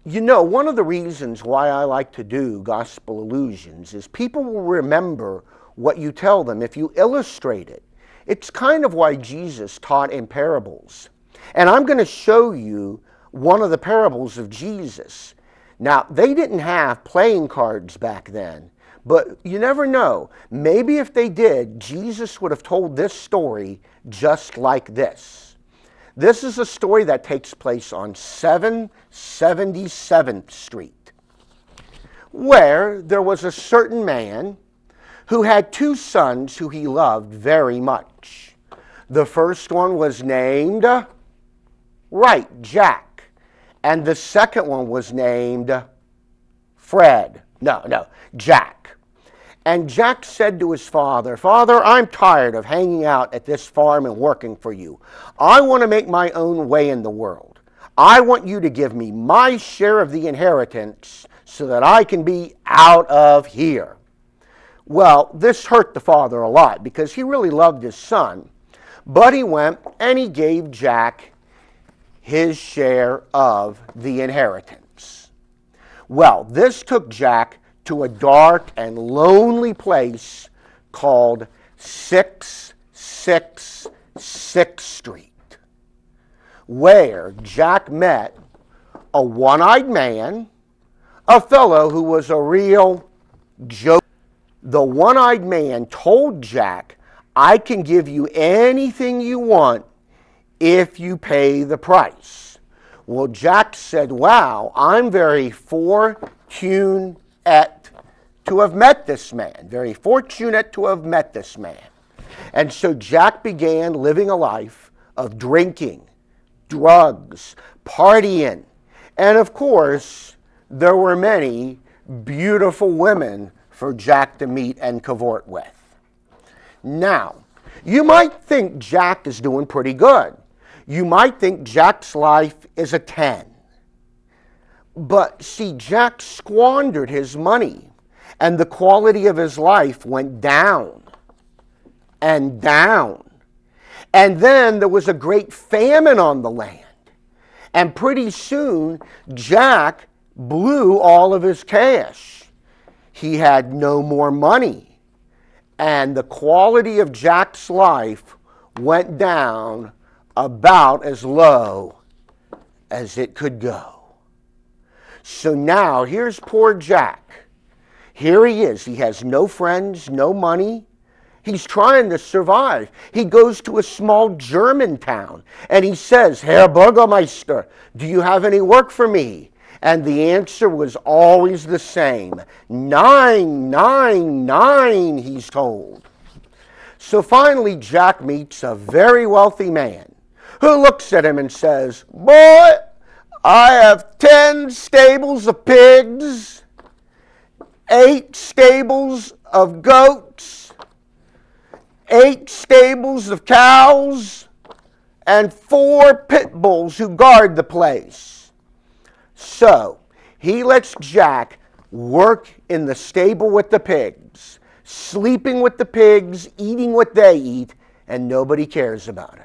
You know, one of the reasons why I like to do gospel illusions is people will remember what you tell them if you illustrate it. It's kind of why Jesus taught in parables. And I'm going to show you one of the parables of Jesus. Now, they didn't have playing cards back then, but you never know. Maybe if they did, Jesus would have told this story just like this. This is a story that takes place on 777th Street, where there was a certain man who had two sons who he loved very much. The first one was named, Jack. And the second one was named Jack. And Jack said to his father, "Father, I'm tired of hanging out at this farm and working for you. I want to make my own way in the world. I want you to give me my share of the inheritance so that I can be out of here." Well, this hurt the father a lot because he really loved his son. But he went and he gave Jack his share of the inheritance. Well, this took Jack to a dark and lonely place called 666 Street, where Jack met a one-eyed man, a fellow who was a real joke. The one-eyed man told Jack, "I can give you anything you want if you pay the price." Well, Jack said, "Wow, I'm very fortunate to have met this man. Very fortunate to have met this man." And so Jack began living a life of drinking, drugs, partying. And of course, there were many beautiful women for Jack to meet and cavort with. Now, you might think Jack is doing pretty good. You might think Jack's life is a 10. But see, Jack squandered his money, and the quality of his life went down and down. And then there was a great famine on the land. And pretty soon, Jack blew all of his cash. He had no more money. And the quality of Jack's life went down about as low as it could go. So now, here's poor Jack. Here he is. He has no friends, no money. He's trying to survive. He goes to a small German town and he says, "Herr Bürgermeister, do you have any work for me?" And the answer was always the same. "Nine, nine, nine," he's told. So finally, Jack meets a very wealthy man who looks at him and says, "Boy, I have 10 stables of pigs, 8 stables of goats, 8 stables of cows, and 4 pit bulls who guard the place." So he lets Jack work in the stable with the pigs, sleeping with the pigs, eating what they eat, and nobody cares about him.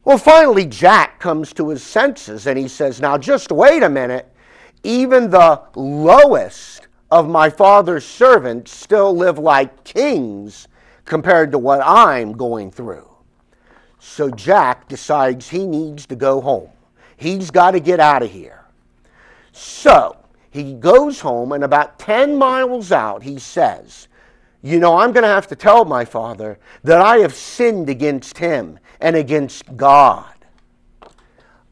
Well, finally, Jack comes to his senses and he says, "Now, just wait a minute. Even the lowest of my father's servants still live like kings compared to what I'm going through." So Jack decides he needs to go home. He's got to get out of here. So he goes home, and about 10 miles out, he says, "You know, I'm going to have to tell my father that I have sinned against him and against God."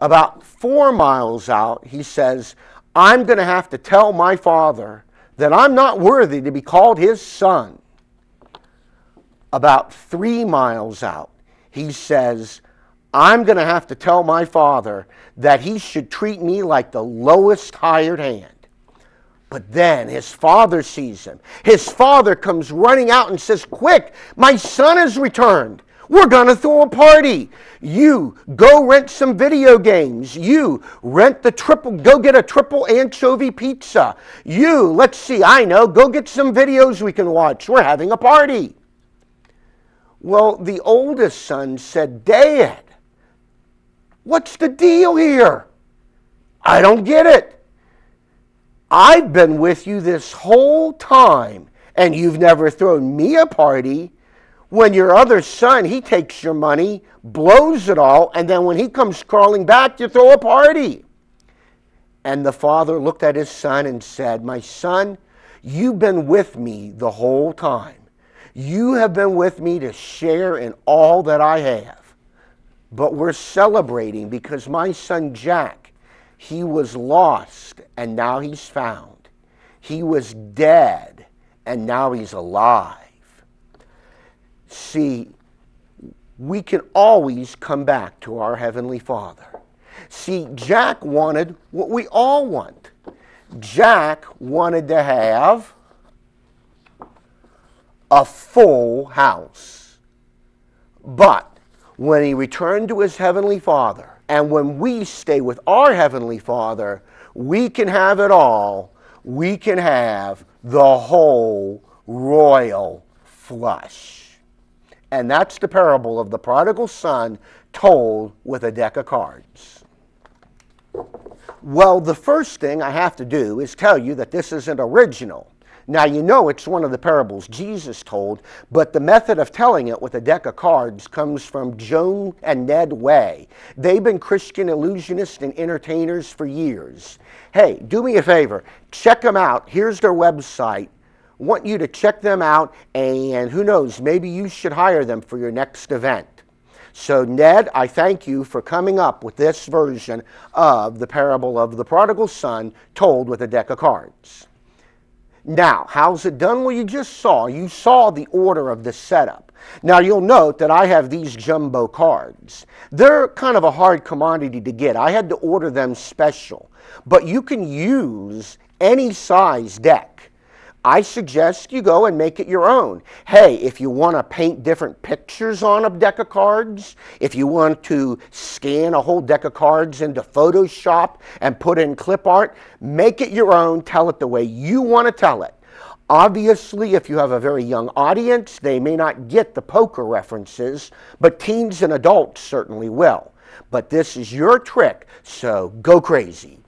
About 4 miles out, he says, "I'm going to have to tell my father that I'm not worthy to be called his son." About 3 miles out, he says, "I'm going to have to tell my father that he should treat me like the lowest hired hand." But then his father sees him. His father comes running out and says, "Quick, my son has returned. We're going to throw a party. You go rent some video games. You go get a triple anchovy pizza. You, let's see, I know, go get some videos we can watch. We're having a party." Well, the oldest son said, "Dad, what's the deal here? I don't get it. I've been with you this whole time, and you've never thrown me a party. When your other son, he takes your money, blows it all, and then when he comes crawling back, you throw a party. And the father looked at his son and said, my son, you've been with me the whole time. You have been with me to share in all that I have. But we're celebrating because my son Jack, he was lost and now he's found. He was dead and now he's alive. See, we can always come back to our Heavenly Father. See, Jack wanted what we all want. Jack wanted to have a full house. But when he returned to his Heavenly Father, and when we stay with our Heavenly Father, we can have it all. We can have the whole royal flush. And that's the parable of the prodigal son told with a deck of cards. Well, the first thing I have to do is tell you that this isn't original. Now, you know it's one of the parables Jesus told, but the method of telling it with a deck of cards comes from Joan and Ned Way. They've been Christian illusionists and entertainers for years. Hey, do me a favor, check them out. Here's their website. Want you to check them out, and who knows, maybe you should hire them for your next event. So Ned, I thank you for coming up with this version of the parable of the prodigal son told with a deck of cards. Now, how's it done? Well, you saw the order of the setup. Now, you'll note that I have these jumbo cards. They're kind of a hard commodity to get. I had to order them special, but you can use any size deck. I suggest you go and make it your own. Hey, if you want to paint different pictures on a deck of cards, if you want to scan a whole deck of cards into Photoshop and put in clip art, make it your own, tell it the way you want to tell it. Obviously, if you have a very young audience, they may not get the poker references, but teens and adults certainly will. But this is your trick, so go crazy.